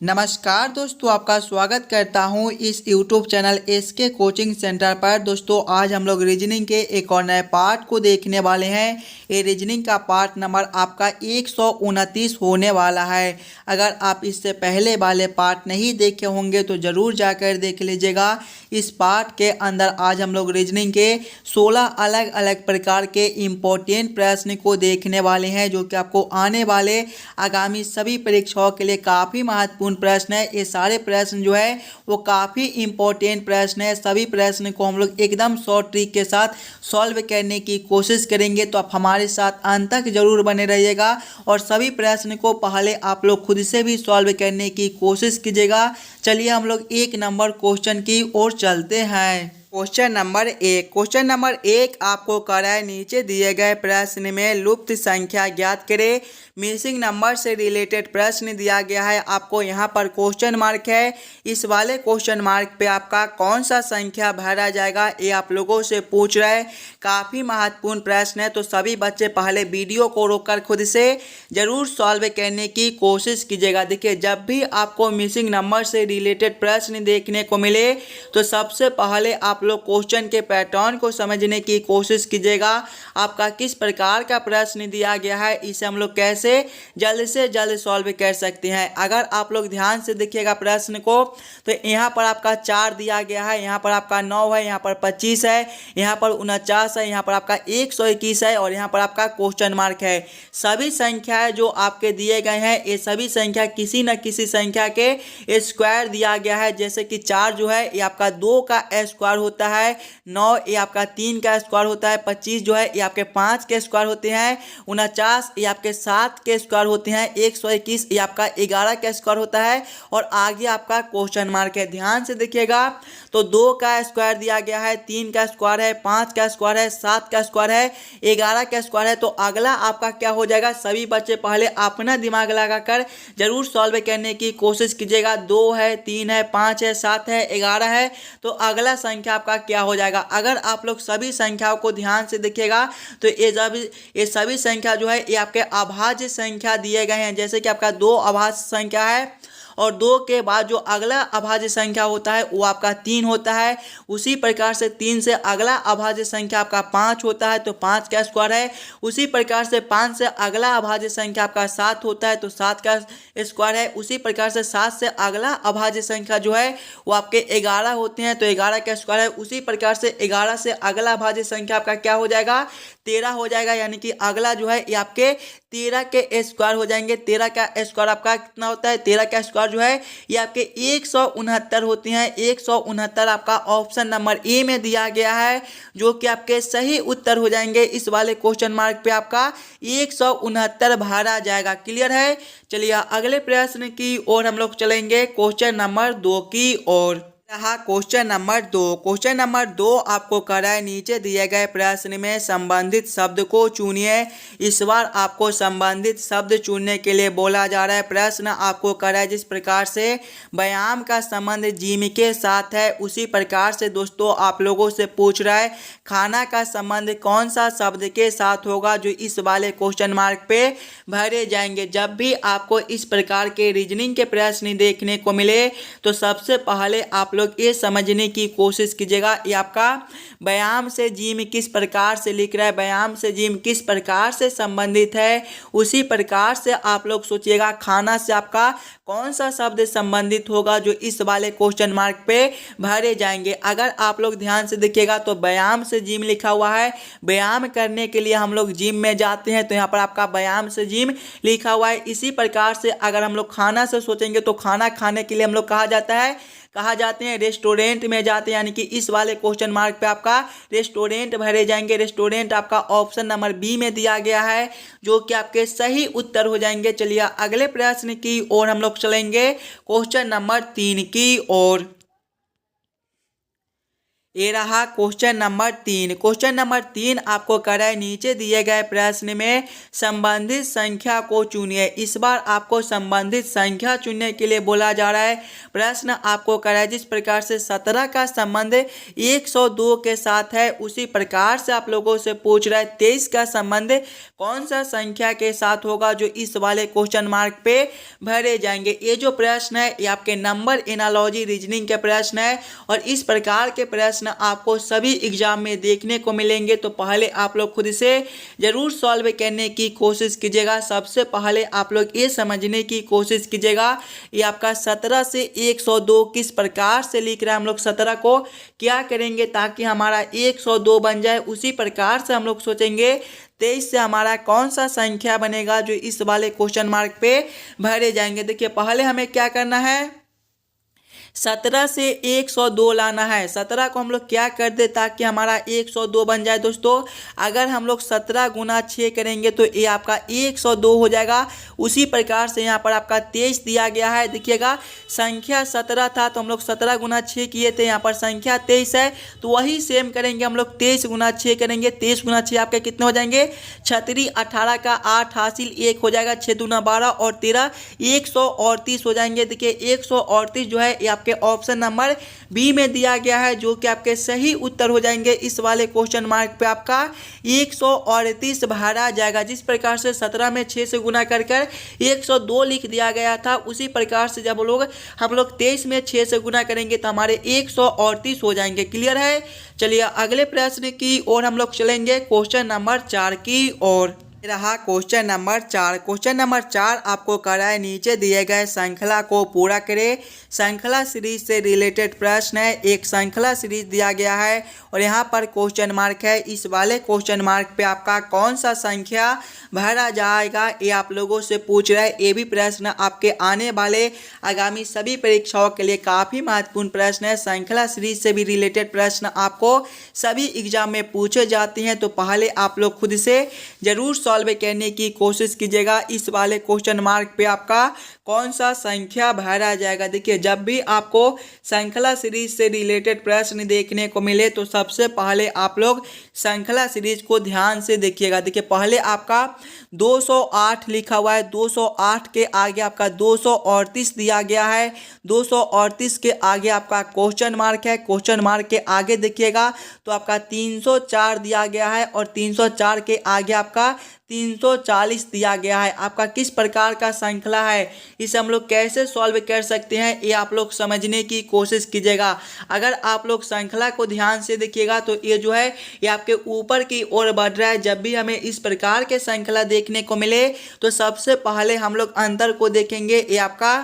नमस्कार दोस्तों, आपका स्वागत करता हूं इस YouTube channel SK coaching centre पर। दोस्तों आज हम लोग रीजनिंग के एक और नए पार्ट को देखने वाले हैं। ये रीजनिंग का पार्ट नंबर आपका 129 होने वाला है। अगर आप इससे पहले वाले पार्ट नहीं देखे होंगे तो ज़रूर जाकर देख लीजिएगा। इस पार्ट के अंदर आज हम लोग रीजनिंग के 16 अलग अलग प्रकार के इम्पोर्टेंट प्रश्न को देखने वाले हैं, जो कि आपको आने वाले आगामी सभी परीक्षाओं के लिए काफ़ी महत्वपूर्ण प्रश्न है। ये सारे प्रश्न जो है वो काफ़ी इंपॉर्टेंट प्रश्न है। सभी प्रश्न को हम लोग एकदम शॉर्ट ट्रिक के साथ सॉल्व करने की कोशिश करेंगे, तो आप हमारे साथ अंत तक जरूर बने रहिएगा और सभी प्रश्न को पहले आप लोग खुद से भी सॉल्व करने की कोशिश कीजिएगा। चलिए हम लोग एक नंबर क्वेश्चन की ओर चलते हैं। क्वेश्चन नंबर एक आपको करा है, नीचे दिए गए प्रश्न में लुप्त संख्या ज्ञात करें। मिसिंग नंबर से रिलेटेड प्रश्न दिया गया है। आपको यहाँ पर क्वेश्चन मार्क है। इस वाले क्वेश्चन मार्क पे आपका कौन सा संख्या भरा जाएगा ये आप लोगों से पूछ रहा है। काफ़ी महत्वपूर्ण प्रश्न है, तो सभी बच्चे पहले वीडियो को रोककर खुद से ज़रूर सॉल्व करने की कोशिश कीजिएगा। देखिए, जब भी आपको मिसिंग नंबर से रिलेटेड प्रश्न देखने को मिले तो सबसे पहले आप लोग क्वेश्चन के पैटर्न को समझने की कोशिश कीजिएगा। आपका किस प्रकार का प्रश्न दिया गया है, इसे हम लोग कैसे जल्द से जल्द सॉल्व कर सकते हैं। अगर आप लोग ध्यान से देखिएगा प्रश्न को, तो यहाँ पर आपका 4 दिया गया है, यहाँ पर आपका 9 है, यहाँ पर 25 है, यहाँ पर 49 है, यहाँ पर आपका 121 है और यहाँ पर आपका क्वेश्चन मार्क है। सभी संख्याएं जो आपके दिए गए हैं, ये सभी संख्या किसी न किसी संख्या के स्क्वायर दिया गया है। जैसे कि 4 जो है ये आपका 2 का स्क्वायर होता है, 9 ये आपका 3 का स्क्वायर होता है, 25 जो है ये आपके 5 के स्क्वायर होते हैं, 49 ये आपके 7 के स्क्वायर होते हैं, 121 ये आपका 11 का स्क्वायर होता है और आगे आपका क्वेश्चन मार्क है। ध्यान से देखिएगा, तो 2 का स्क्वायर दिया गया है, 3 का स्क्वायर है, 5 का स्क्वायर है, 7 का स्क्वायर है, 11 का स्क्वायर है। तो अगला आपका क्या हो जाएगा, सभी बच्चे पहले अपना दिमाग लगाकर जरूर सॉल्व करने की कोशिश कीजिएगा। 2 है, 3 है, 5 है, 7 है, 11 है, तो अगला संख्या आपका क्या हो जाएगा। अगर आप लोग सभी संख्याओं को ध्यान से देखिएगा तो ये सभी संख्या जो है ये आपके अभाज्य संख्या दिए गए हैं। जैसे कि आपका 2 अभाज्य संख्या है और 2 के बाद जो अगला अभाज्य संख्या होता है वो आपका 3 होता है। उसी प्रकार से 3 से अगला अभाज्य संख्या आपका 5 होता है, तो 5 का स्क्वायर है। उसी प्रकार से 5 से अगला अभाज्य संख्या आपका 7 होता है, तो 7 का स्क्वायर है। उसी प्रकार से 7 से अगला अभाज्य संख्या जो है वो आपके 11 होते हैं, तो 11 का स्क्वायर है। उसी प्रकार से 11 से अगला अभाज्य संख्या आपका क्या हो जाएगा, 13 हो जाएगा। यानी कि अगला जो है ये आपके 13 के स्क्वायर हो जाएंगे। 13 का स्क्वायर आपका कितना होता है, 13 का स्क्वायर जो है ये आपके 169 होते हैं। 169 आपका ऑप्शन नंबर ए में दिया गया है, जो कि आपके सही उत्तर हो जाएंगे। इस वाले क्वेश्चन मार्क पे आपका 169 भरा जाएगा। क्लियर है। चलिए अगले प्रश्न की ओर हम लोग चलेंगे, क्वेश्चन नंबर 2 की ओर। क्वेश्चन नंबर 2 आपको करा है, नीचे दिए गए प्रश्न में संबंधित शब्द को चुनिए। इस बार आपको संबंधित शब्द चुनने के लिए बोला जा रहा है। प्रश्न आपको करा है जिस प्रकार से व्यायाम का संबंध जिम के साथ है, उसी प्रकार से दोस्तों आप लोगों से पूछ रहा है खाना का संबंध कौन सा शब्द के साथ होगा, जो इस वाले क्वेश्चन मार्क पे भरे जाएंगे। जब भी आपको इस प्रकार के रीजनिंग के प्रश्न देखने को मिले तो सबसे पहले आप लोग ये समझने की कोशिश कीजिएगा ये आपका व्यायाम से जिम किस प्रकार से लिख रहा है, व्यायाम से जिम किस प्रकार से संबंधित है। उसी प्रकार से आप लोग सोचिएगा खाना से आपका कौन सा शब्द संबंधित होगा, जो इस वाले क्वेश्चन मार्क पे भरे जाएंगे। अगर आप लोग ध्यान से देखिएगा तो व्यायाम से जिम लिखा हुआ है। व्यायाम करने के लिए हम लोग जिम में जाते हैं, तो यहाँ पर आपका व्यायाम से जिम लिखा हुआ है। इसी प्रकार से अगर हम लोग खाना से सोचेंगे तो खाना खाने के लिए हम लोग कहाँ जाते हैं, रेस्टोरेंट में जाते हैं। यानी कि इस वाले क्वेश्चन मार्क पे आपका रेस्टोरेंट भरे जाएंगे। रेस्टोरेंट आपका ऑप्शन नंबर बी में दिया गया है, जो कि आपके सही उत्तर हो जाएंगे। चलिए अगले प्रश्न की ओर हम लोग चलेंगे, क्वेश्चन नंबर 3 की ओर। ये रहा क्वेश्चन नंबर 3। क्वेश्चन नंबर 3 आपको कर रहा है नीचे दिए गए प्रश्न में संबंधित संख्या को चुनिए। इस बार आपको संबंधित संख्या चुनने के लिए बोला जा रहा है। प्रश्न आपको कर रहा है जिस प्रकार से 17 का संबंध 102 के साथ है, उसी प्रकार से आप लोगों से पूछ रहा है 23 का संबंध कौन सा संख्या के साथ होगा, जो इस वाले क्वेश्चन मार्क पे भरे जाएंगे। ये जो प्रश्न है ये आपके नंबर एनालॉजी रीजनिंग के प्रश्न है और इस प्रकार के प्रश्न आपको सभी एग्जाम में देखने को मिलेंगे। तो पहले आप लोग खुद से जरूर सॉल्व करने की कोशिश कीजिएगा। सबसे पहले आप लोग ये समझने की कोशिश कीजिएगा ये आपका 17 से 102 किस प्रकार से लिख रहा है। हम लोग 17 को क्या करेंगे ताकि हमारा 102 बन जाए, उसी प्रकार से हम लोग सोचेंगे 23 से हमारा कौन सा संख्या बनेगा जो इस वाले क्वेश्चन मार्क पे भरे जाएंगे। देखिए पहले हमें क्या करना है, 17 से 102 लाना है। 17 को हम लोग क्या कर दे ताकि हमारा 102 बन जाए। दोस्तों अगर हम लोग 17 गुना 6 करेंगे तो ये आपका 102 हो जाएगा। उसी प्रकार से यहाँ पर आपका 23 दिया गया है। देखिएगा संख्या 17 था तो हम लोग 17 गुना 6 किए थे, यहाँ पर संख्या 23 है तो वही सेम करेंगे हम लोग 23 गुना 6 करेंगे। 23 गुना 6 आपके कितने हो जाएंगे, 36 18 का 8 हासिल 1 हो जाएगा, 6 दूना 12 और 13 138 हो जाएंगे। देखिए 138 जो है ये आपके ऑप्शन नंबर बी में दिया गया है, जो कि आपके सही उत्तर हो जाएंगे। इस वाले क्वेश्चन मार्क पे आपका 138 भरा जाएगा। जिस प्रकार से 17 में 6 से गुना कर 102 लिख दिया गया था, उसी प्रकार से जब हम लोग 23 में 6 से गुना करेंगे तो हमारे 138 हो जाएंगे। क्लियर है। चलिए अगले प्रश्न की ओर हम लोग चलेंगे, क्वेश्चन नंबर 4 की ओर। रहा क्वेश्चन नंबर 4। क्वेश्चन नंबर 4 आपको कर रहा है नीचे दिए गए श्रृंखला को पूरा करें। श्रृंखला सीरीज से रिलेटेड प्रश्न है। एक श्रृंखला सीरीज दिया गया है और यहाँ पर क्वेश्चन मार्क है। इस वाले क्वेश्चन मार्क पे आपका कौन सा संख्या भरा जाएगा ये आप लोगों से पूछ रहा है। ये भी प्रश्न आपके आने वाले आगामी सभी परीक्षाओं के लिए काफ़ी महत्वपूर्ण प्रश्न है। श्रृंखला सीरीज से भी रिलेटेड प्रश्न आपको सभी एग्जाम में पूछे जाते हैं। तो पहले आप लोग खुद से जरूर सॉल्व करने की कोशिश कीजिएगा इस वाले क्वेश्चन मार्क पे आपका कौन सा संख्या भरा जाएगा। देखिए जब भी आपको श्रृंखला सीरीज से रिलेटेड प्रश्न देखने को मिले तो सबसे पहले आप लोग श्रृंखला सीरीज को ध्यान से देखिएगा। देखिए पहले आपका 208 लिखा हुआ है, 208 के आगे आपका 238 दिया गया है, 238 के आगे आपका क्वेश्चन मार्क है, क्वेश्चन मार्क के आगे देखिएगा तो आपका 304 दिया गया है और 304 के आगे आपका 340 दिया गया है। आपका किस प्रकार का श्रृंखला है, इसे हम लोग कैसे सॉल्व कर सकते हैं ये आप लोग समझने की कोशिश कीजिएगा। अगर आप लोग श्रृंखला को ध्यान से देखिएगा तो ये जो है ये आपके ऊपर की ओर बढ़ रहा है। जब भी हमें इस प्रकार के श्रृंखला देखने को मिले तो सबसे पहले हम लोग अंतर को देखेंगे। ये आपका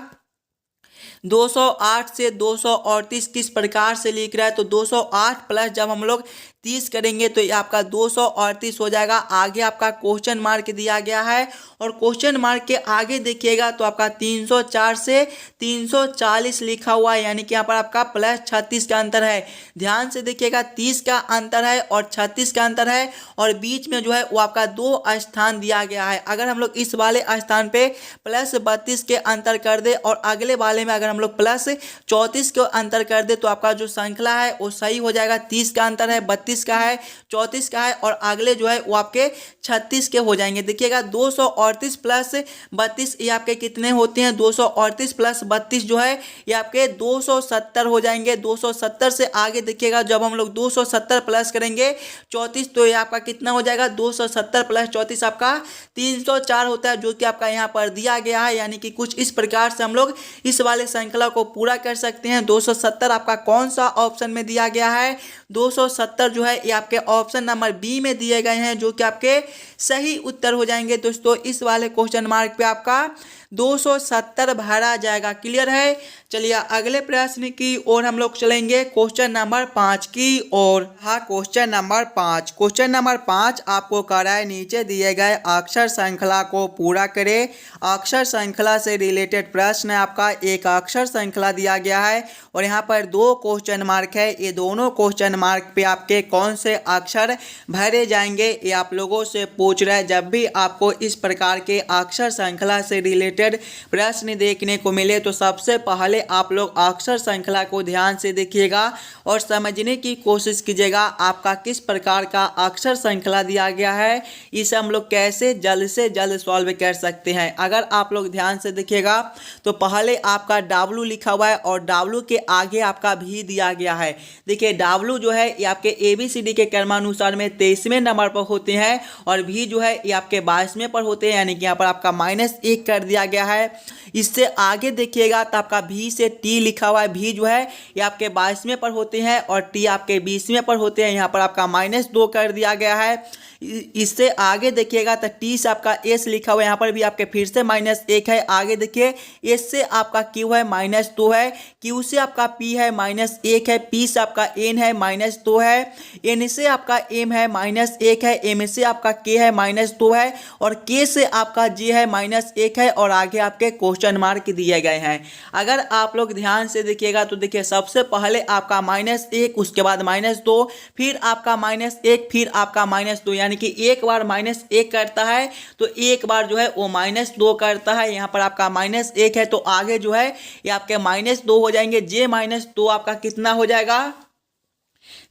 208 से 238 किस प्रकार से लिख रहा है तो 208 प्लस जब हम लोग 30 करेंगे तो ये आपका 238 हो जाएगा। आगे आपका क्वेश्चन मार्क दिया गया है और क्वेश्चन मार्क के आगे देखिएगा तो आपका 304 से 340 लिखा हुआ है, यानी कि यहाँ पर आपका प्लस 36 का अंतर है। ध्यान से देखिएगा 30 का अंतर है और 36 का अंतर है और बीच में जो है वो आपका 2 स्थान दिया गया है। अगर हम लोग इस वाले स्थान पे प्लस 32 के अंतर कर दे और अगले वाले में अगर हम लोग प्लस 34 के अंतर कर दे तो आपका जो श्रृंखला है वो सही हो जाएगा। 30 का अंतर है, 32 का है, 34 का है और अगले जो है वो आपके 36 के हो जाएंगे। देखिएगा 238 प्लस 32 ये आपके कितने होते हैं, 238 प्लस 32 जो है ये आपके 270 हो जाएंगे। 270 से आगे देखिएगा जब हम लोग 270 प्लस करेंगे 34 तो ये आपका कितना हो जाएगा, 270 प्लस 34 आपका 304 होता है, जो कि आपका यहाँ पर दिया गया है। यानी कि कुछ इस प्रकार से हम लोग इस वाले श्रृंखला को पूरा कर सकते हैं। 270 आपका कौन सा ऑप्शन में दिया गया है, 270 जो है ये आपके ऑप्शन नंबर बी में दिए गए हैं, जो कि आपके सही उत्तर हो जाएंगे। दोस्तों इस वाले क्वेश्चन मार्क पे आपका 270 भरा जाएगा। क्लियर है। चलिए अगले प्रश्न की ओर हम लोग चलेंगे, क्वेश्चन नंबर 5 की ओर। हाँ क्वेश्चन नंबर 5। क्वेश्चन नंबर 5 आपको कर रहा है नीचे दिए गए अक्षर श्रृंखला को पूरा करें। अक्षर श्रृंखला से रिलेटेड प्रश्न है आपका। एक अक्षर श्रृंखला दिया गया है और यहाँ पर 2 क्वेश्चन मार्क है। ये दोनों क्वेश्चन मार्क पे आपके कौन से अक्षर भरे जाएंगे ये आप लोगों से पूछ रहा है। जब भी आपको इस प्रकार के अक्षर श्रृंखला से रिलेटेड रिलेटेड प्रश्न देखने को मिले तो सबसे पहले आप लोग अक्षर श्रृंखला को ध्यान से देखिएगा और समझने की कोशिश कीजिएगा आपका किस प्रकार का अक्षर श्रृंखला दिया गया है, इसे हम लोग कैसे जल्द से जल्द सॉल्व कर सकते हैं। अगर आप लोग ध्यान से देखिएगा तो पहले आपका W लिखा हुआ है और W के आगे आपका V दिया गया है। देखिए W जो है ये आपके ABCD के क्रमानुसार में 23वें नंबर पर होते हैं और V जो है ये आपके 22वें पर होते हैं, यानी कि यहाँ पर आपका -1 कर दिया गया है। इससे आगे देखिएगा तो आपका V से T लिखा हुआ है। V जो है ये आपके 22वें पर होते हैं और T आपके 20वें पर होते हैं, यहाँ पर आपका -2 कर दिया गया है। इससे आगे देखिएगा तो T से आपका S लिखा हुआ है, यहाँ पर भी आपके फिर से -1 है। आगे देखिए S से आपका Q है -2 है, Q से आपका P है -1 है, P से आपका N है -2 है, N से आपका M है -1 है, M से आपका K है -2 है और K से आपका J है -1 है और आगे आपके क्वेश्चन मार्क दिए गए हैं। अगर आप लोग ध्यान से देखिएगा तो देखिए सबसे पहले आपका -1, उसके बाद -2, फिर आपका -1, फिर आपका -2, यानी कि एक बार -1 करता है तो एक बार जो है वो -2 करता है। यहाँ पर आपका -1 है तो आगे जो है ये आपके -2 हो जाएंगे। J -2 आपका कितना हो जाएगा?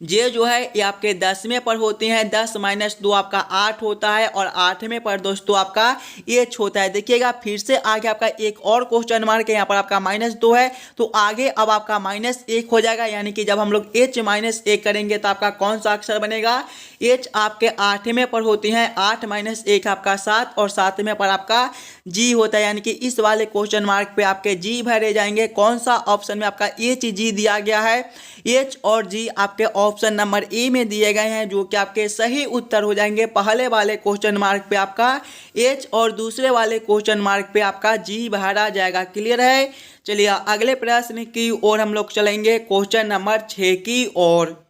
J जो है ये आपके 10वें पर होते हैं, 10 - 2 आपका 8 होता है और 8वें पर दोस्तों आपका H होता है। देखिएगा फिर से आगे आपका एक और क्वेश्चन मार्क है, यहाँ पर आपका -2 है तो आगे अब आपका -1 हो जाएगा, यानी कि जब हम लोग H -1 करेंगे तो आपका कौन सा अक्षर बनेगा? H आपके 8वें पर होते हैं, 8 - 1 आपका 7 और 7वें पर आपका G होता है, यानी कि इस वाले क्वेश्चन मार्क पे आपके G भरे जाएंगे। कौन सा ऑप्शन में आपका HG दिया गया है? H और G आपके ऑप्शन नंबर ए में दिए गए हैं, जो कि आपके सही उत्तर हो जाएंगे। पहले वाले क्वेश्चन मार्क पे आपका H और दूसरे वाले क्वेश्चन मार्क पे आपका G भरा जाएगा। क्लियर है? चलिए अगले प्रश्न की ओर हम लोग चलेंगे, क्वेश्चन नंबर 6 की ओर।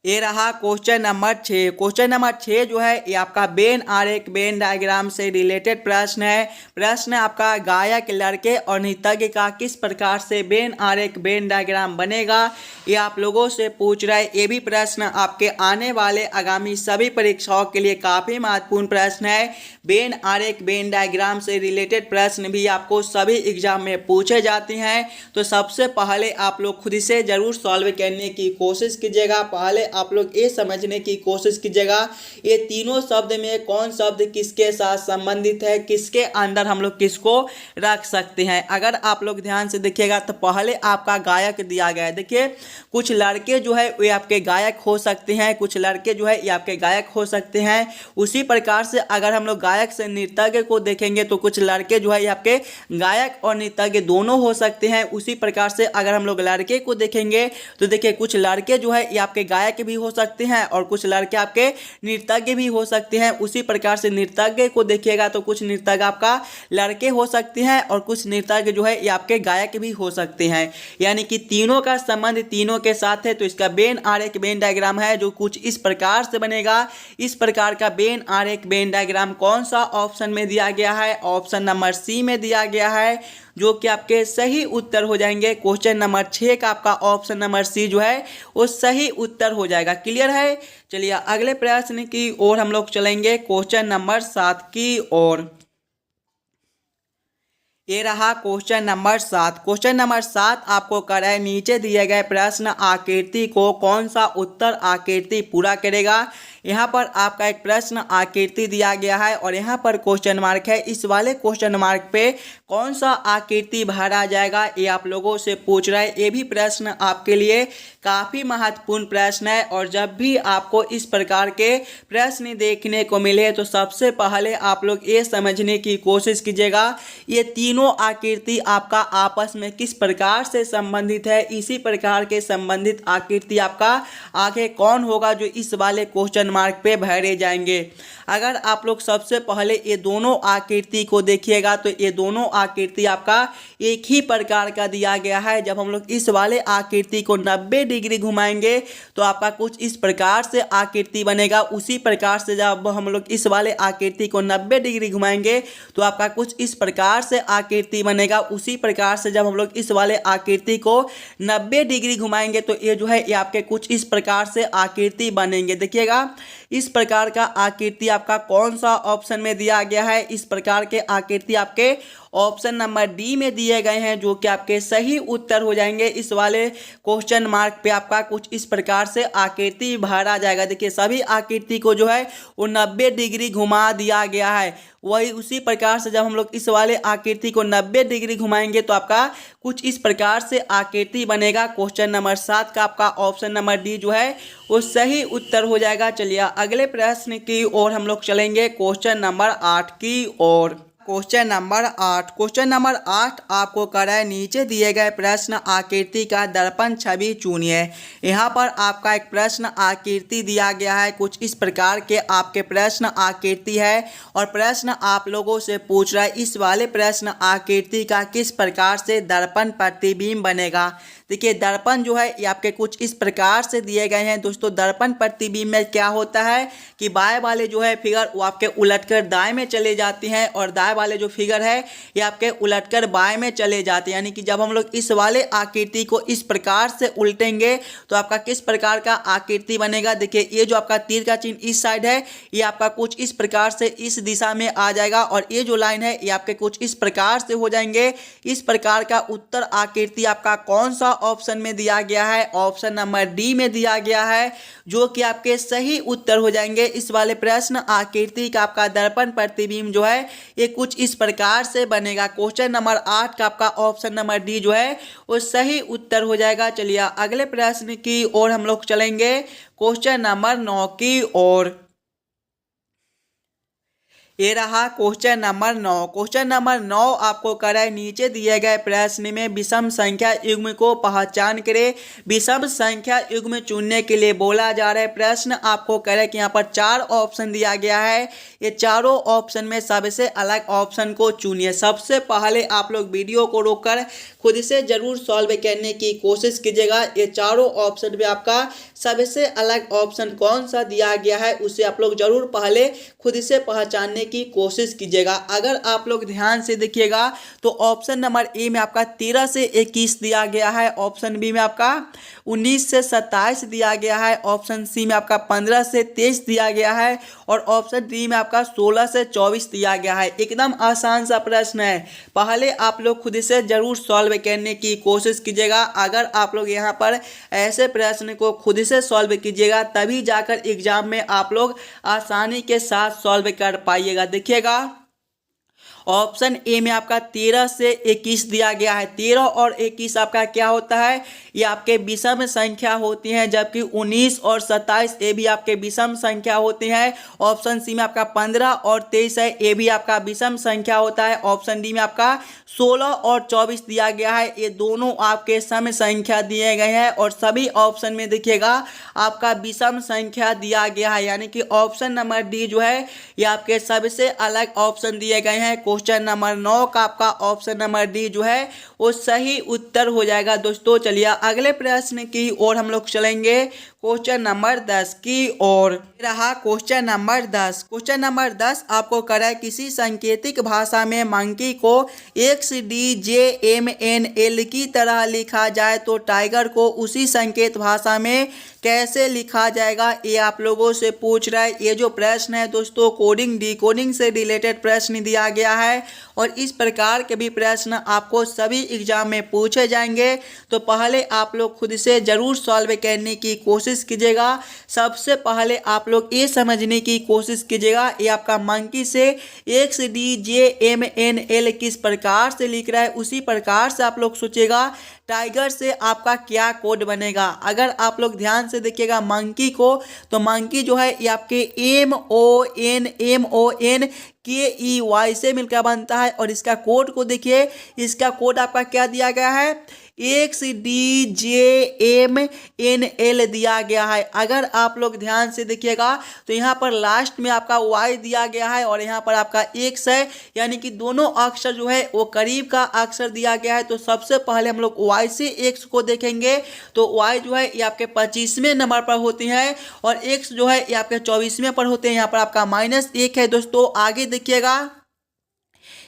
ये रहा क्वेश्चन नंबर 6। क्वेश्चन नंबर 6 जो है ये आपका वेन आरेख वेन डायग्राम से रिलेटेड प्रश्न है। प्रश्न आपका गायक, लड़के और नृत्यज्ञ का किस प्रकार से वेन आरेख वेन डायग्राम बनेगा, ये आप लोगों से पूछ रहा है। ये भी प्रश्न आपके आने वाले आगामी सभी परीक्षाओं के लिए काफ़ी महत्वपूर्ण प्रश्न है। वेन आरेख वेन डायग्राम से रिलेटेड प्रश्न भी आपको सभी एग्जाम में पूछे जाते हैं, तो सबसे पहले आप लोग खुद से ज़रूर सॉल्व करने की कोशिश कीजिएगा। पहले आप लोग ये समझने की कोशिश कीजिएगा ये तीनों शब्द में कौन शब्द किसके साथ संबंधित है, किसके अंदर हम लोग किसको रख सकते हैं। अगर आप लोग ध्यान से देखिएगा तो पहले आपका गायक दिया गया है। देखिए कुछ लड़के जो है वे आपके गायक हो सकते हैं, कुछ लड़के जो है ये आपके गायक हो सकते हैं। उसी प्रकार से अगर हम लोग गायक से नृत्यज्ञ को देखेंगे तो कुछ लड़के जो है ये आपके गायक और नृत्यज्ञ दोनों हो सकते हैं। उसी प्रकार से अगर हम लोग लड़के को देखेंगे तो देखिए कुछ लड़के जो है ये आपके गायक भी हो सकते हैं और कुछ लड़के आपके नृत्यज्ञ भी हो सकते हैं। उसी प्रकार से नृत्यज्ञ को देखिएगा तो कुछ नृत्यज्ञ आपका लड़के हो सकते हैं और कुछ नृत्यज्ञ जो है ये आपके गायक भी हो सकते हैं, यानी कि तीनों का संबंध तीनों के साथ है। तो इसका वेन आरेख वेन डायग्राम है जो कुछ इस प्रकार से बनेगा। इस प्रकार का वेन आरेख वेन डायग्राम कौन सा ऑप्शन में दिया गया है? ऑप्शन नंबर सी में दिया गया है, जो कि आपके सही उत्तर हो जाएंगे। क्वेश्चन नंबर 6 का आपका ऑप्शन नंबर सी जो है वो सही उत्तर हो जाएगा। क्लियर है? चलिए अगले प्रश्न की ओर हम लोग चलेंगे, क्वेश्चन नंबर 7 की ओर। ये रहा क्वेश्चन नंबर 7। क्वेश्चन नंबर 7 आपको कर है नीचे दिए गए प्रश्न आकृति को कौन सा उत्तर आकृति पूरा करेगा। यहाँ पर आपका एक प्रश्न आकृति दिया गया है और यहाँ पर क्वेश्चन मार्क है। इस वाले क्वेश्चन मार्क पे कौन सा आकृति भरा जाएगा ये आप लोगों से पूछ रहा है। ये भी प्रश्न आपके लिए काफ़ी महत्वपूर्ण प्रश्न है और जब भी आपको इस प्रकार के प्रश्न देखने को मिले तो सबसे पहले आप लोग ये समझने की कोशिश कीजिएगा ये तीनों आकृति आपका आपस में किस प्रकार से संबंधित है। इसी प्रकार के संबंधित आकृति आपका आगे कौन होगा जो इस वाले क्वेश्चन मार्क पे भरे जाएंगे। अगर आप लोग सबसे पहले ये दोनों आकृति को देखिएगा तो ये दोनों आकृति आपका एक ही प्रकार का दिया गया है। जब हम लोग इस वाले आकृति को 90 डिग्री घुमाएंगे तो आपका कुछ इस प्रकार से आकृति बनेगा। उसी प्रकार से जब हम लोग इस वाले आकृति को 90 डिग्री घुमाएंगे तो आपका कुछ इस प्रकार से आकृति बनेगा। उसी प्रकार से जब हम लोग इस वाले आकृति को 90 डिग्री घुमाएंगे तो ये जो है ये आपके कुछ इस प्रकार से आकृति बनेंगे। देखिएगा इस प्रकार का आकृति आपका कौन सा ऑप्शन में दिया गया है। इस प्रकार के आकृति आपके ऑप्शन नंबर डी में दिए गए हैं, जो कि आपके सही उत्तर हो जाएंगे। इस वाले क्वेश्चन मार्क पे आपका कुछ इस प्रकार से आकृति भरा जाएगा। देखिए सभी आकृति को जो है वो 90 डिग्री घुमा दिया गया है। वही उसी प्रकार से जब हम लोग इस वाले आकृति को 90 डिग्री घुमाएंगे तो आपका कुछ इस प्रकार से आकृति बनेगा। क्वेश्चन नंबर 7 का आपका ऑप्शन नंबर डी जो है वो सही उत्तर हो जाएगा। चलिए अगले प्रश्न की ओर हम लोग चलेंगे, क्वेश्चन नंबर 8 की ओर। क्वेश्चन नंबर 8 आपको कर रहा है, नीचे दिए गए प्रश्न आकृति का दर्पण छवि चुनिए। यहाँ पर आपका एक प्रश्न आकृति दिया गया है, कुछ इस प्रकार के आपके प्रश्न आकृति है और प्रश्न आप लोगों से पूछ रहा है इस वाले प्रश्न आकृति का किस प्रकार से दर्पण प्रतिबिंब बनेगा। देखिए दर्पण जो है ये आपके कुछ इस प्रकार से दिए गए हैं। दोस्तों दर्पण प्रतिबिंब में क्या होता है कि बाएं वाले जो है फिगर वो आपके उलटकर दाएं में चले जाती हैं और दाएं वाले जो फिगर है ये आपके उलटकर बाएं में चले जाते हैं। यानी कि जब हम लोग इस वाले आकृति को इस प्रकार से उल्टेंगे तो आपका किस प्रकार का आकृति बनेगा। देखिए ये जो आपका तीर का चिन्ह इस साइड है ये आपका कुछ इस प्रकार से इस दिशा में आ जाएगा और ये जो लाइन है ये आपके कुछ इस प्रकार से हो जाएंगे। इस प्रकार का उत्तर आकृति आपका कौन सा ऑप्शन में दिया गया है, ऑप्शन नंबर डी में दिया गया है, जो कि आपके सही उत्तर हो जाएंगे। इस वाले प्रश्न आकृति का आपका दर्पण प्रतिबिंब जो है ये कुछ इस प्रकार से बनेगा। क्वेश्चन नंबर 8 का आपका ऑप्शन नंबर डी जो है वो सही उत्तर हो जाएगा। चलिए अगले प्रश्न की ओर हम लोग चलेंगे, क्वेश्चन नंबर 9 की ओर। ये रहा क्वेश्चन नंबर 9। क्वेश्चन नंबर 9 आपको कर है, नीचे दिए गए प्रश्न में विषम संख्या युग्म को पहचान करें। विषम संख्या युग्म चुनने के लिए बोला जा रहा है। प्रश्न आपको कर है कि यहाँ पर 4 ऑप्शन दिया गया है, ये चारों ऑप्शन में सबसे अलग ऑप्शन को चुनिए। सबसे पहले आप लोग वीडियो को रोककर खुद से जरूर सॉल्व करने की कोशिश कीजिएगा। ये चारों ऑप्शन में आपका सबसे अलग ऑप्शन कौन सा दिया गया है उसे आप लोग जरूर पहले खुद से पहचानने की कोशिश कीजिएगा। अगर आप लोग ध्यान से देखिएगा तो ऑप्शन नंबर ए में आपका 13 से 21 दिया गया है, ऑप्शन बी में आपका 19 से 27 दिया गया है, ऑप्शन सी में आपका 15 से 23 दिया गया है और ऑप्शन डी में आपका 16 से 24 दिया गया है। एकदम आसान सा प्रश्न है, पहले आप लोग खुद से जरूर सॉल्व करने की कोशिश कीजिएगा। अगर आप लोग यहाँ पर ऐसे प्रश्न को खुद से सॉल्व कीजिएगा तभी जाकर एग्जाम में आप लोग आसानी के साथ सॉल्व कर पाइएगा। देखिएगा ऑप्शन ए में आपका 13 से 21 दिया गया है। 13 और 21 आपका क्या होता है, ये आपके विषम संख्या होती हैं, जबकि 19 और 27 ये भी आपके विषम संख्या होती हैं। ऑप्शन सी में आपका 15 और 23 है, ये भी आपका विषम संख्या होता है। ऑप्शन डी में आपका 16 और 24 दिया गया है, ये दोनों आपके सम संख्या दिए गए हैं और सभी ऑप्शन में देखिएगा आपका विषम संख्या दिया गया है। यानी कि ऑप्शन नंबर डी जो है ये आपके सबसे अलग ऑप्शन दिए गए हैं। क्वेश्चन नंबर 9 का आपका ऑप्शन नंबर डी जो है वो सही उत्तर हो जाएगा। दोस्तों चलिए अगले प्रश्न की ओर हम लोग चलेंगे, क्वेश्चन नंबर 10 की ओर। रहा क्वेश्चन नंबर 10। क्वेश्चन नंबर 10 आपको करा है, किसी सांकेतिक भाषा में मंकी को XDJMNL की तरह लिखा जाए तो टाइगर को उसी संकेत भाषा में कैसे लिखा जाएगा, ये आप लोगों से पूछ रहा है। ये जो प्रश्न है दोस्तों कोडिंग डिकोडिंग से रिलेटेड प्रश्न दिया गया है और इस प्रकार के भी प्रश्न आपको सभी एग्जाम में पूछे जाएंगे। तो पहले आप लोग खुद से जरूर सॉल्व करने की कोशिश कीजिएगा। सबसे पहले आप लोग ये समझने की कोशिश कीजिएगा ये आपका मंकी से XDJMNL किस प्रकार से लिख रहा है, उसी प्रकार से आप लोग सोचिएगा टाइगर से आपका क्या कोड बनेगा। अगर आप लोग ध्यान से देखिएगा मंकी को, तो मंकी जो है ये आपके MONKEY से मिलकर बनता है और इसका कोड को देखिए, इसका कोड आपका क्या दिया गया है, XDJMNL दिया गया है। अगर आप लोग ध्यान से देखिएगा तो यहाँ पर लास्ट में आपका Y दिया गया है और यहाँ पर आपका X है, यानी कि दोनों अक्षर जो है वो करीब का अक्षर दिया गया है। तो सबसे पहले हम लोग Y से X को देखेंगे तो Y जो है ये आपके 25वें नंबर पर होती हैं और X जो है ये आपके 24वें पर होते हैं। यहाँ पर आपका -1 है। दोस्तों आगे देखिएगा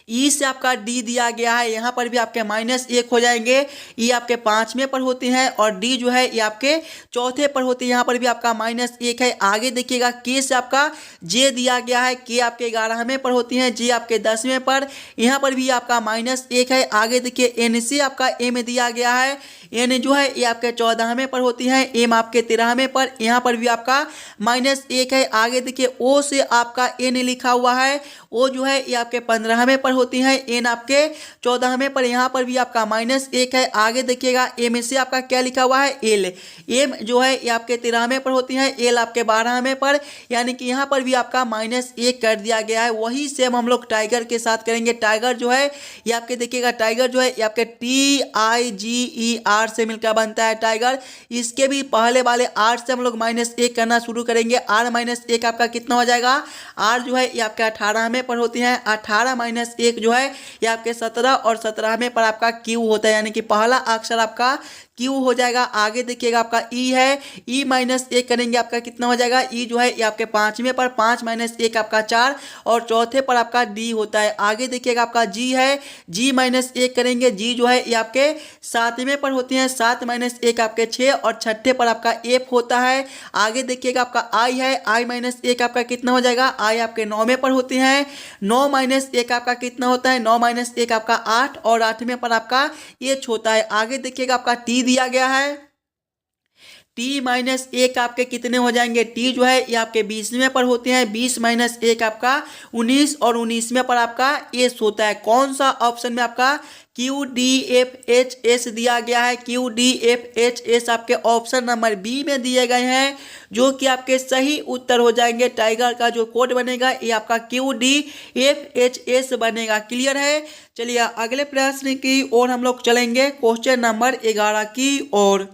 ई से आपका डी दिया गया है, यहाँ पर भी आपके -1 हो जाएंगे। ई आपके 5वें पर होते हैं और डी जो है ये आपके चौथे पर होते हैं, यहाँ पर भी आपका -1 है। आगे देखिएगा के से आपका जे दिया गया है, के आपके 11वें पर होती हैं, जे आपके 10वें पर, यहाँ पर भी आपका -1 है। आगे देखिए एन से आपका एम दिया गया है, एन जो है ये आपके 14वें पर होती है, एम आपके 13वें पर, यहाँ पर भी आपका -1 है। आगे देखिए ओ से आपका एन लिखा हुआ है, ओ जो है ये आपके 15वें पर होती है, एन आपके 14वें पर, यहाँ पर भी आपका -1 है। आगे देखिएगा एम से आपका क्या लिखा हुआ है, एल, एम जो है ये आपके 13वें पर होती है, एल आपके 12वें पर, यानी कि यहाँ पर भी आपका -1 कर दिया गया है। वही सेम हम लोग टाइगर के साथ करेंगे। टाइगर जो है ये आपके देखिएगा, टाइगर जो है ये आपके TIGER से मिलकर बनता है टाइगर। इसके भी पहले वाले आर से हम लोग -1 करना शुरू करेंगे। आर -1 आपका कितना हो जाएगा, आर जो है ये आपके 18वें पर होती है, 18 - 1 जो है ये आपके 17 और 17वें पर आपका क्यू होता है, यानी कि पहला अक्षर आपका क्यू हो जाएगा। आगे देखिएगा आपका ई है, ई -1 करेंगे आपका कितना हो जाएगा, ई जो है ये आपके 5वें पर, 5 - 1 आपका 4 और चौथे पर आपका डी होता है। आगे देखिएगा आपका जी है, जी -1 करेंगे, जी जो है ये आपके 7वें पर होती हैं, 7 - 1 आपके 6 और छठे पर आपका एफ होता है। आगे देखिएगा आपका आई है, आई -1 आपका कितना हो जाएगा, आई आपके 9वें पर होती हैं, 9 - 1 आपका कितना होता है, 9 - 1 आपका 8 और 8वें पर आपका एच होता है। आगे देखिएगा आपका टी दिया गया है, टी -1 आपके कितने हो जाएंगे, टी जो है ये आपके 20वें पर होते हैं, 20 - 1 आपका 19 और 19वें पर आपका एस होता है। कौन सा ऑप्शन में आपका QDFHS दिया गया है, QDFHS आपके ऑप्शन नंबर बी में दिए गए हैं, जो कि आपके सही उत्तर हो जाएंगे। टाइगर का जो कोड बनेगा ये आपका QDFHS बनेगा। क्लियर है। चलिए अगले प्रश्न की ओर हम लोग चलेंगे, क्वेश्चन नंबर 11 की ओर।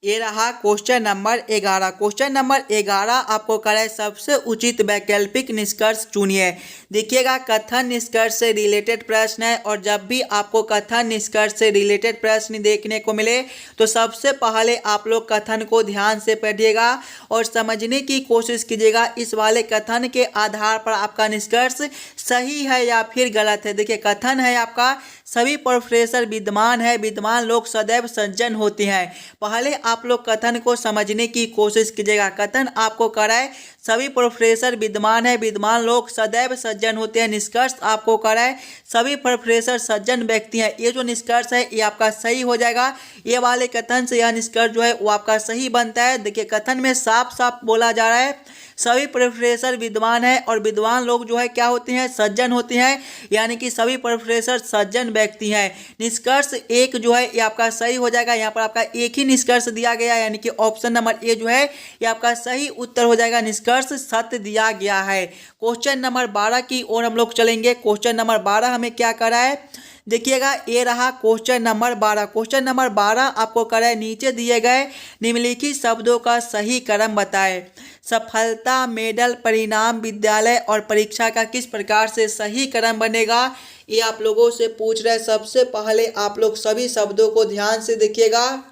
ये रहा क्वेश्चन नंबर 11। क्वेश्चन नंबर 11 आपको करे सबसे उचित वैकल्पिक निष्कर्ष चुनिए। देखिएगा कथन निष्कर्ष से रिलेटेड प्रश्न है, और जब भी आपको कथन निष्कर्ष से रिलेटेड प्रश्न देखने को मिले तो सबसे पहले आप लोग कथन को ध्यान से पढ़िएगा और समझने की कोशिश कीजिएगा इस वाले कथन के आधार पर आपका निष्कर्ष सही है या फिर गलत है। देखिए कथन है आपका, सभी प्रोफेसर विद्वान है, विद्वान लोग सदैव सज्जन होते हैं। पहले आप लोग कथन को समझने की कोशिश कीजिएगा। कथन आपको कराए सभी प्रोफेसर विद्वान है, विद्वान लोग सदैव सज्जन होते हैं। निष्कर्ष आपको कराए सभी प्रोफेसर सज्जन व्यक्ति हैं। ये जो निष्कर्ष है ये आपका सही हो जाएगा। ये वाले कथन से यह निष्कर्ष जो है वो आपका सही बनता है। देखिए कथन में साफ साफ बोला जा रहा है सभी प्रोफेसर विद्वान है और विद्वान लोग जो है क्या होते हैं, सज्जन होते हैं, यानी कि सभी प्रोफेसर सज्जन व्यक्ति हैं। निष्कर्ष 1 जो है ये आपका सही हो जाएगा। यहाँ पर आपका एक ही निष्कर्ष दिया गया है, यानी कि ऑप्शन नंबर ए जो है ये आपका सही उत्तर हो जाएगा। निष्कर्ष सत्य दिया गया है। क्वेश्चन नंबर 12 की ओर हम लोग चलेंगे। क्वेश्चन नंबर 12 हमें क्या करा है, देखिएगा ये रहा क्वेश्चन नंबर 12। क्वेश्चन नंबर 12 आपको कराए नीचे दिए गए निम्नलिखित शब्दों का सही क्रम बताएं। सफलता, मेडल, परिणाम, विद्यालय और परीक्षा का किस प्रकार से सही क्रम बनेगा, ये आप लोगों से पूछ रहे हैं। सबसे पहले आप लोग सभी शब्दों को ध्यान से देखिएगा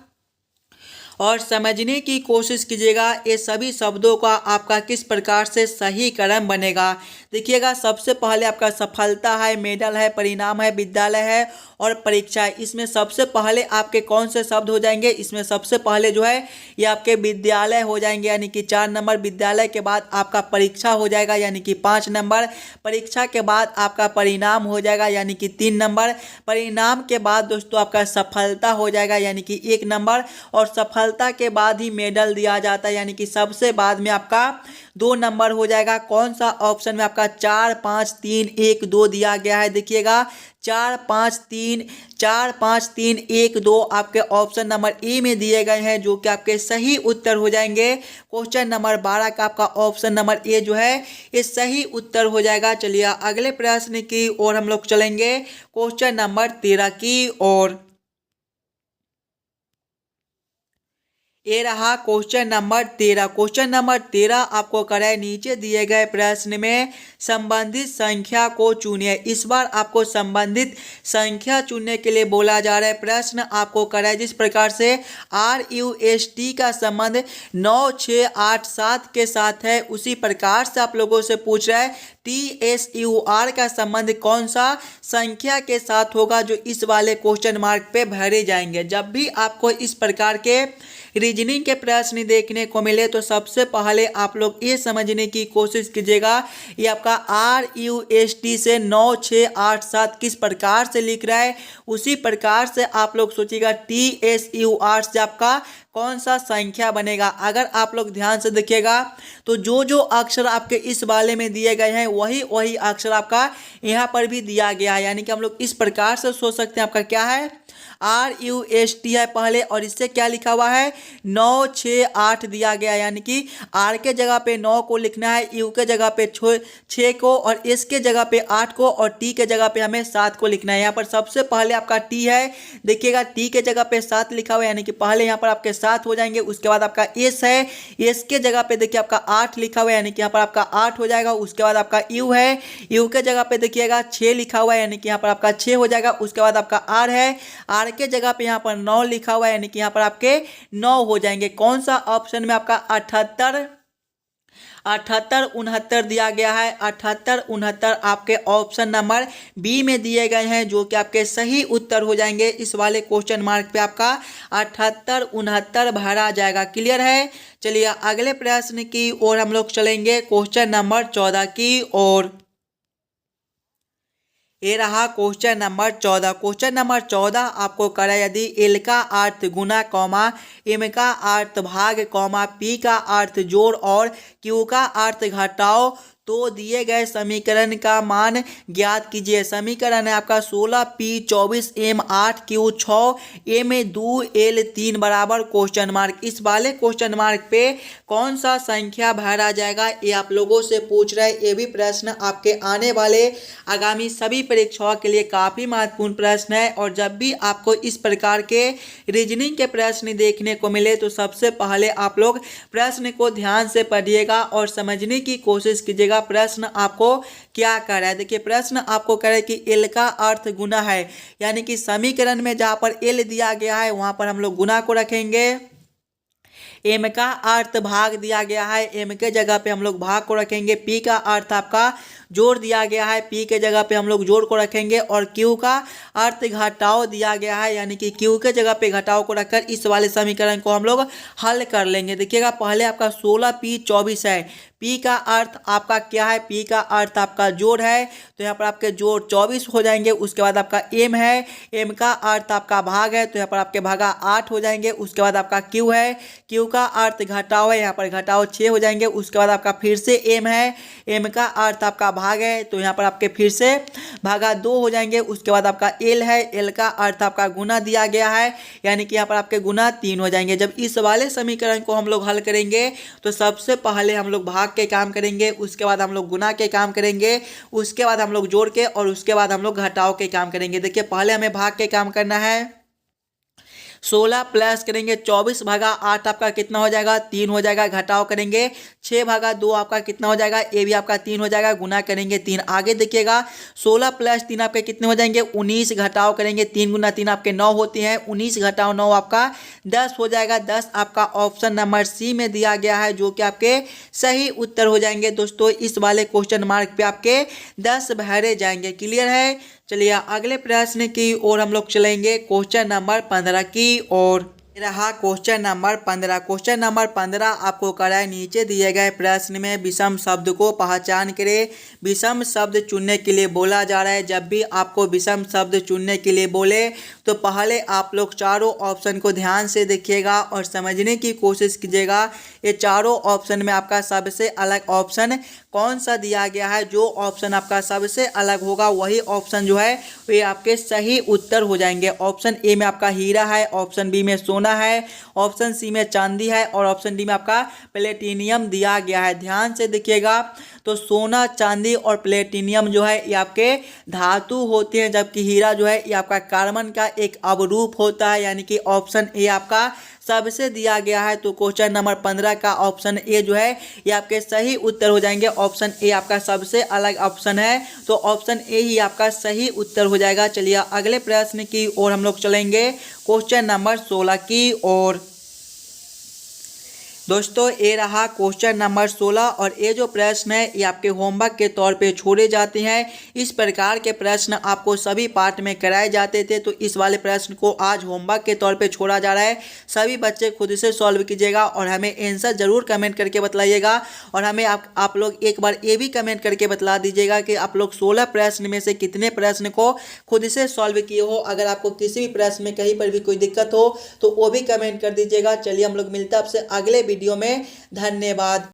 और समझने की कोशिश कीजिएगा ये सभी शब्दों का आपका किस प्रकार से सही क्रम बनेगा। देखिएगा सबसे पहले आपका सफलता है, मेडल है, परिणाम है, विद्यालय है और परीक्षा है। इसमें सबसे पहले आपके कौन से शब्द हो जाएंगे, इसमें सबसे पहले जो है ये आपके विद्यालय हो जाएंगे, यानी कि 4 नंबर। विद्यालय के बाद आपका परीक्षा हो जाएगा, यानी कि 5 नंबर। परीक्षा के बाद आपका परिणाम हो जाएगा, यानी कि 3 नंबर। परिणाम के बाद दोस्तों आपका सफलता हो जाएगा, यानी कि 1 नंबर। और सफलता के बाद ही मेडल दिया जाता है, यानी कि सबसे बाद में आपका 2 नंबर हो जाएगा। कौन सा ऑप्शन में आपका 4 5 3 1 2 दिया गया है, देखिएगा 4 5 3 1 2 आपके ऑप्शन नंबर ए में दिए गए हैं, जो कि आपके सही उत्तर हो जाएंगे। क्वेश्चन नंबर 12 का आपका ऑप्शन नंबर ए जो है ये सही उत्तर हो जाएगा। चलिए अगले प्रश्न की ओर हम लोग चलेंगे, क्वेश्चन नंबर 13 की ओर। ये रहा क्वेश्चन नंबर 13। क्वेश्चन नंबर 13 आपको कराए नीचे दिए गए प्रश्न में संबंधित संख्या को चुनिए। इस बार आपको संबंधित संख्या चुनने के लिए बोला जा रहा है। प्रश्न आपको कराए जिस प्रकार से RUST का संबंध 9, 6, 8, 7 के साथ है, उसी प्रकार से आप लोगों से पूछ रहा है TSUR का संबंध कौन सा संख्या के साथ होगा, जो इस वाले क्वेश्चन मार्क पे भरे जाएंगे। जब भी आपको इस प्रकार के रीजनिंग के प्रश्न देखने को मिले तो सबसे पहले आप लोग ये समझने की कोशिश कीजिएगा ये आपका RUST से 9, 6, 8, 7 किस प्रकार से लिख रहा है, उसी प्रकार से आप लोग सोचिएगा TSUR से आपका कौन सा संख्या बनेगा। अगर आप लोग ध्यान से देखिएगा तो जो जो अक्षर आपके इस वाले में दिए गए हैं वही वही अक्षर आपका यहाँ पर भी दिया गया है। यानी कि हम लोग इस प्रकार से सोच सकते हैं आपका क्या है RUST है पहले, और इससे क्या लिखा हुआ है 9, 6, 8 दिया गया। यानी कि R के जगह पे 9 को लिखना है, U के जगह पे 6 को, और S के जगह पे 8 को, और T के जगह पे हमें 7 को लिखना है। यहाँ पर सबसे पहले आपका T है, देखिएगा T के जगह पे 7 लिखा हुआ है, यानी कि पहले यहाँ पर आपके 7 हो जाएंगे। उसके बाद आपका S है, S के जगह पे देखिए आपका 8 लिखा हुआ है, यानी कि यहाँ पर आपका 8 हो जाएगा। उसके बाद आपका U है, U के जगह पे देखिएगा 6 लिखा हुआ है, यानी कि यहाँ पर आपका 6 हो जाएगा। उसके बाद आपका R है, R के जगह पे यहाँ पर 9 लिखा हुआ है, यानी कि यहाँ पर आपके 9 हो जाएंगे। कौन सा ऑप्शन में आपका 78, 69 दिया गया है। 78, 69 आपके ऑप्शन नंबर बी में दिए गए हैं, जो कि आपके सही उत्तर हो जाएंगे। इस वाले क्वेश्चन मार्क पे आपका 78, 69 भरा जाएगा। क्लियर है। चलिए अगले प्रश्न की ओर हम लोग चलेंगे, क्वेश्चन नंबर 14 की ओर। ये रहा क्वेश्चन नंबर 14। क्वेश्चन नंबर 14 आपको करा यदि एल का अर्थ गुना कॉमा, एम का अर्थ भाग कॉमा, पी का अर्थ जोड़ और क्यू का अर्थ घटाओ तो दिए गए समीकरण का मान ज्ञात कीजिए। समीकरण है आपका 16P 24 M 8 Q 6 M 2 L 3 बराबर क्वेश्चन मार्क। इस वाले क्वेश्चन मार्क पे कौन सा संख्या भरा जाएगा ये आप लोगों से पूछ रहा है। ये भी प्रश्न आपके आने वाले आगामी सभी परीक्षाओं के लिए काफ़ी महत्वपूर्ण प्रश्न है। और जब भी आपको इस प्रकार के रीजनिंग के प्रश्न देखने को मिले तो सबसे पहले आप लोग प्रश्न को ध्यान से पढ़िएगा और समझने की कोशिश कीजिएगा प्रश्न आपको क्या कर रहा है। देखिए प्रश्न आपको कह रहा है कि एल का अर्थ गुना है, यानी कि समीकरण में जहां पर एल दिया गया है वहां पर हम लोग गुना को रखेंगे। एम का अर्थ भाग दिया गया है, एम के जगह पे हम लोग भाग को रखेंगे। पी का अर्थ आपका जोड़ दिया गया है, पी के जगह पे हम लोग जोड़ को रखेंगे। और क्यू का अर्थ घटाव दिया गया है, यानी कि क्यू के जगह पे घटाव को रखकर इस वाले समीकरण को हम लोग हल कर लेंगे। देखिएगा पहले आपका 16P 24 है, पी का अर्थ आपका क्या है, पी का अर्थ आपका जोड़ है, तो यहाँ पर आपके जोड़ 24 हो जाएंगे। उसके बाद आपका एम है, एम का अर्थ आपका भाग है, तो यहाँ पर आपके भागा 8 हो जाएंगे। उसके बाद आपका क्यू है, क्यू का अर्थ घटाव है, यहाँ पर घटाव 6 हो जाएंगे। उसके बाद आपका फिर से एम है, एम का अर्थ आपका भाग है, तो यहाँ पर आपके फिर से भागा 2 हो जाएंगे। उसके बाद आपका एल है, एल का अर्थ आपका गुना दिया गया है, यानी कि यहाँ पर आपके गुना 3 हो जाएंगे। जब इस वाले समीकरण को हम लोग हल करेंगे तो सबसे पहले हम लोग भाग के काम करेंगे, उसके बाद हम लोग गुना के काम करेंगे, उसके बाद हम लोग जोड़ के, और उसके बाद हम लोग घटाव के काम करेंगे। देखिए पहले हमें भाग के काम करना है। 16 प्लस करेंगे 24 भागा 8 आपका कितना हो जाएगा 3 हो जाएगा। घटाव करेंगे 6 भागा 2 आपका कितना हो जाएगा, ये भी आपका 3 हो जाएगा। गुना करेंगे 3। आगे देखिएगा 16 प्लस 3 आपके कितने हो जाएंगे 19। घटाव करेंगे 3 गुना 3 आपके 9 होती हैं। 19 घटाव 9 आपका 10 हो जाएगा। 10 आपका ऑप्शन नंबर सी में दिया गया है, जो कि आपके सही उत्तर हो जाएंगे। दोस्तों इस वाले क्वेश्चन मार्क पे आपके 10 भरे जाएंगे। क्लियर है। चलिए अगले प्रश्न की ओर हम लोग चलेंगे, क्वेश्चन नंबर 15 की ओर। रहा क्वेश्चन नंबर 15। क्वेश्चन नंबर 15 आपको कराए नीचे दिए गए प्रश्न में विषम शब्द को पहचान करें। विषम शब्द चुनने के लिए बोला जा रहा है। जब भी आपको विषम शब्द चुनने के लिए बोले तो पहले आप लोग चारों ऑप्शन को ध्यान से देखिएगा और समझने की कोशिश कीजिएगा। ये चारों ऑप्शन में आपका सबसे अलग ऑप्शन कौन सा दिया गया है, जो ऑप्शन आपका सबसे अलग होगा वही ऑप्शन जो है वे आपके सही उत्तर हो जाएंगे। ऑप्शन ए में आपका हीरा है, ऑप्शन बी में सोना है, ऑप्शन सी में चांदी है और ऑप्शन डी में आपका प्लेटिनियम दिया गया है। ध्यान से देखिएगा, तो सोना, चांदी और प्लेटिनियम जो है ये आपके धातु होते हैं, जबकि हीरा जो है ये आपका कार्बन का एक अवरूप होता है, यानी कि ऑप्शन ए आपका सबसे दिया गया है। तो क्वेश्चन नंबर 15 का ऑप्शन ए जो है ये आपके सही उत्तर हो जाएंगे। ऑप्शन ए आपका सबसे अलग ऑप्शन है, तो ऑप्शन ए ही आपका सही उत्तर हो जाएगा। चलिए अगले प्रश्न की ओर हम लोग चलेंगे, क्वेश्चन नंबर 16 की ओर। दोस्तों ये रहा क्वेश्चन नंबर 16 और ये जो प्रश्न है ये आपके होमवर्क के तौर पे छोड़े जाते हैं। इस प्रकार के प्रश्न आपको सभी पार्ट में कराए जाते थे, तो इस वाले प्रश्न को आज होमवर्क के तौर पे छोड़ा जा रहा है। सभी बच्चे खुद से सॉल्व कीजिएगा और हमें आंसर जरूर कमेंट करके बतलाइएगा। और हमें आप लोग एक बार ये भी कमेंट करके बतला दीजिएगा कि आप लोग 16 प्रश्न में से कितने प्रश्न को खुद से सॉल्व किए हो। अगर आपको किसी भी प्रश्न में कहीं पर भी कोई दिक्कत हो तो वो भी कमेंट कर दीजिएगा। चलिए हम लोग मिलते हैं आपसे अगले वीडियो में। धन्यवाद।